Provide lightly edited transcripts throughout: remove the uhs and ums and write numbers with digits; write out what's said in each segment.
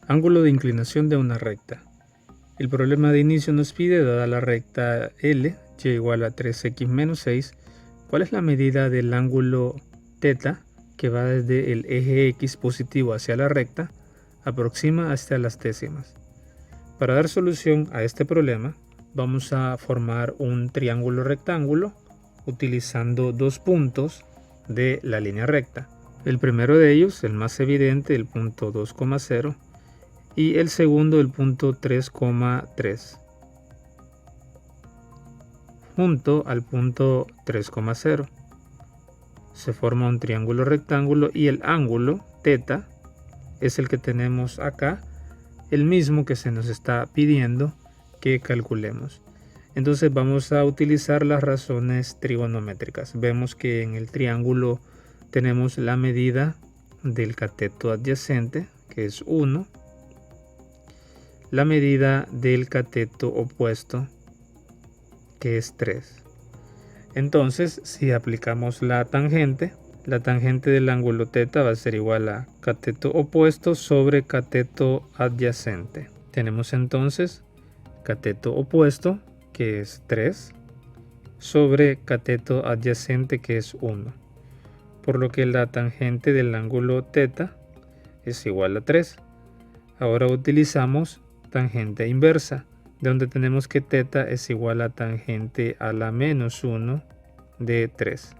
Ángulo de inclinación de una recta. El problema de inicio nos pide, dada la recta L, y igual a 3x menos 6, cuál es la medida del ángulo θ que va desde el eje X positivo hacia la recta, aproxima hasta las décimas. Para dar solución a este problema, vamos a formar un triángulo rectángulo utilizando dos puntos de la línea recta. El primero de ellos, el más evidente, el punto 2,0, y el segundo, el punto 3,3, junto al punto 3,0. Se forma un triángulo rectángulo y el ángulo θ es el que tenemos acá, el mismo que se nos está pidiendo que calculemos. Entonces vamos a utilizar las razones trigonométricas. Vemos que en el triángulo tenemos la medida del cateto adyacente, que es 1, la medida del cateto opuesto, que es 3. Entonces, si aplicamos la tangente del ángulo θ va a ser igual a cateto opuesto sobre cateto adyacente. Tenemos entonces cateto opuesto, que es 3, sobre cateto adyacente, que es 1. Por lo que la tangente del ángulo θ es igual a 3. Ahora utilizamos tangente inversa, donde tenemos que θ es igual a tangente a la menos 1 de 3.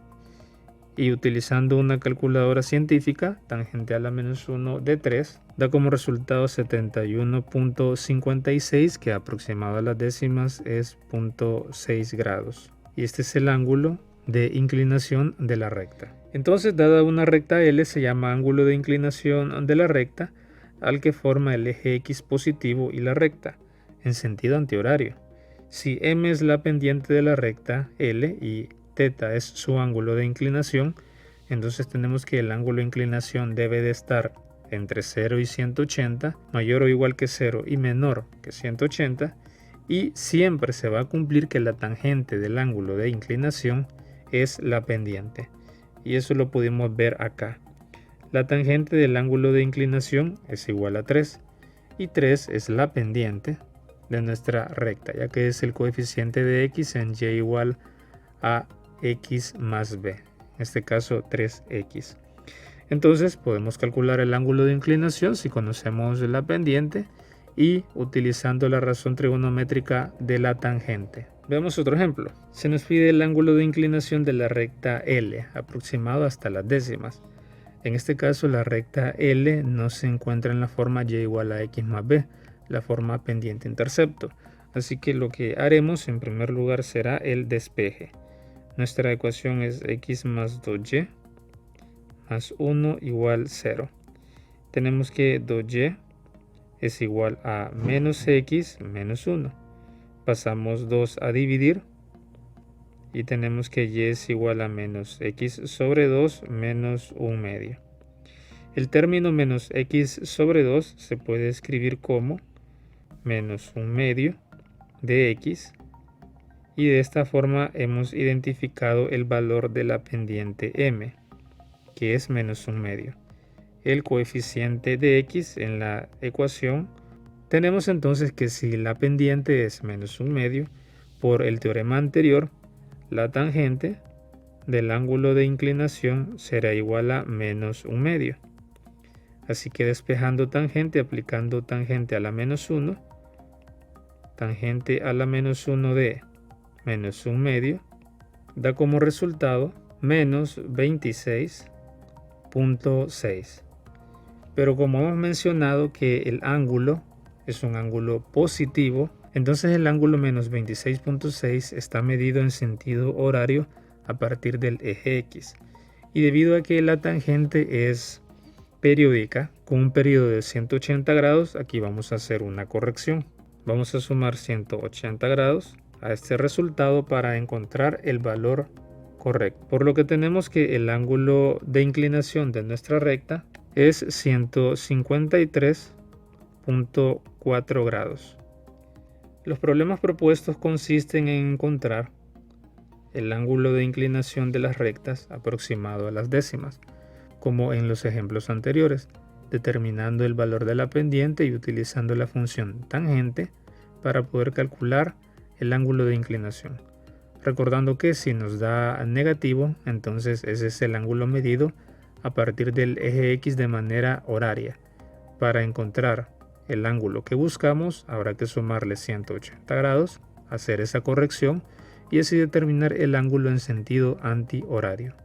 Y utilizando una calculadora científica, tangente a la menos 1 de 3 da como resultado 71.56, que aproximado a las décimas es 0.6 grados. Y este es el ángulo de inclinación de la recta. Entonces, dada una recta L, se llama ángulo de inclinación de la recta al que forma el eje X positivo y la recta, en sentido antihorario. Si M es la pendiente de la recta L y θ es su ángulo de inclinación, entonces tenemos que el ángulo de inclinación debe de estar entre 0 y 180, mayor o igual que 0 y menor que 180, y siempre se va a cumplir que la tangente del ángulo de inclinación es la pendiente. Y eso lo pudimos ver acá. La tangente del ángulo de inclinación es igual a 3, y 3 es la pendiente de nuestra recta, ya que es el coeficiente de x en y igual a x más b, en este caso 3x. Entonces podemos calcular el ángulo de inclinación si conocemos la pendiente y utilizando la razón trigonométrica de la tangente. Veamos otro ejemplo. Se nos pide el ángulo de inclinación de la recta L, aproximado hasta las décimas. En este caso la recta L no se encuentra en la forma y igual a x más b, la forma pendiente intercepto. Así que lo que haremos en primer lugar será el despeje. Nuestra ecuación es x más 2y más 1 igual 0. Tenemos que 2y es igual a menos x menos 1. Pasamos 2 a dividir y tenemos que y es igual a menos x sobre 2 menos 1 medio. El término menos x sobre 2 se puede escribir como menos 1 medio de x, y de esta forma hemos identificado el valor de la pendiente m, que es menos 1 medio. El coeficiente de x en la ecuación, tenemos entonces que si la pendiente es menos 1 medio, por el teorema anterior, la tangente del ángulo de inclinación será igual a menos 1 medio. Así que despejando tangente, aplicando tangente a la menos 1, tangente a la menos 1 de menos 1 medio, da como resultado menos 26.6. Pero como hemos mencionado que el ángulo es un ángulo positivo, entonces el ángulo menos 26.6 está medido en sentido horario a partir del eje X. Y debido a que la tangente es periódica, con un periodo de 180 grados, aquí vamos a hacer una corrección. Vamos a sumar 180 grados a este resultado para encontrar el valor correcto. Por lo que tenemos que el ángulo de inclinación de nuestra recta es 153.4 grados. Los problemas propuestos consisten en encontrar el ángulo de inclinación de las rectas aproximado a las décimas, como en los ejemplos anteriores. determinando el valor de la pendiente y utilizando la función tangente para poder calcular el ángulo de inclinación. Recordando que si nos da negativo, entonces ese es el ángulo medido a partir del eje X de manera horaria. Para encontrar el ángulo que buscamos, habrá que sumarle 180 grados, hacer esa corrección y así determinar el ángulo en sentido antihorario.